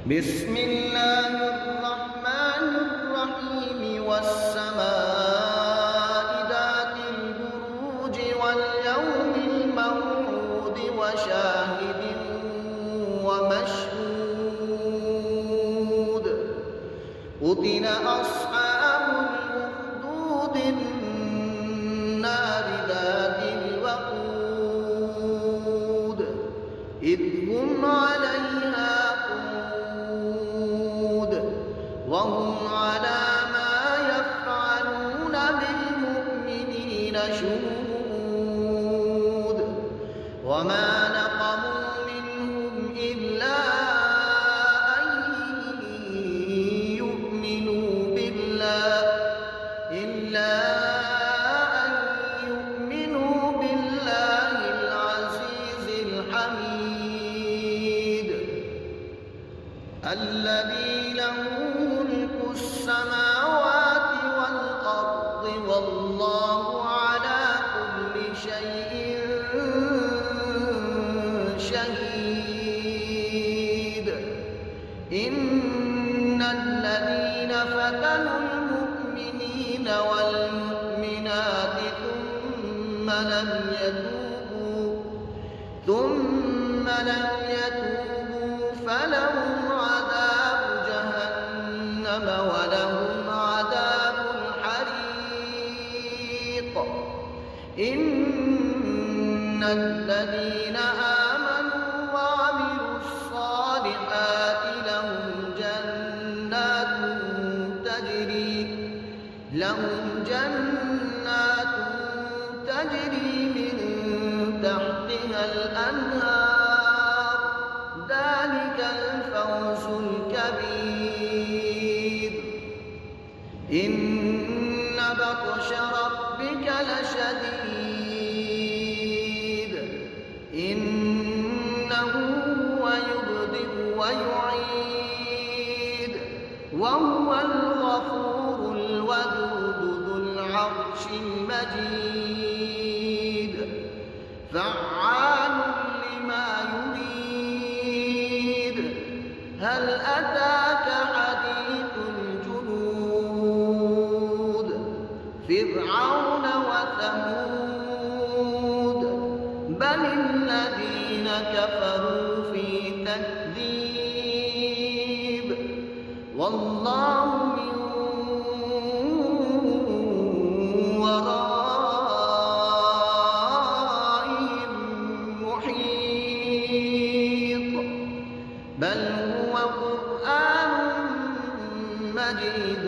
بسم الله الرحمن الرحيم والسماء ذات البروج واليوم الموعود وشاهد ومشهود قتل أصحاب الأخدود النار ذات الوقود إذ هم عليها وهم على ما يفعلون بالمؤمنين شهود وما نقموا منهم إلا أن يؤمنوا بالله العزيز الحميد الذي له السماوات والأرض والله على كل شيء شهيد إن الذين فتنوا المؤمنين والمؤمنات ثم لم يتوبوا فلهم عذاب جهنم ولهم عذاب الحريق إن الذين آمنوا وعملوا الصالحات لهم جنات تجري من تحتها الأنهار ذلك الفوز الكبير إن بطش ربك لشديد إنه هو يبدئ ويعيد وهو الغفور الودود ذو العرش المجيد فعال لما يريد هل أتاك حديث الجنود فرعون وثمود بل الذين كفروا في تكذيب والله من ورائهم محيط بل هو قرآن مجيد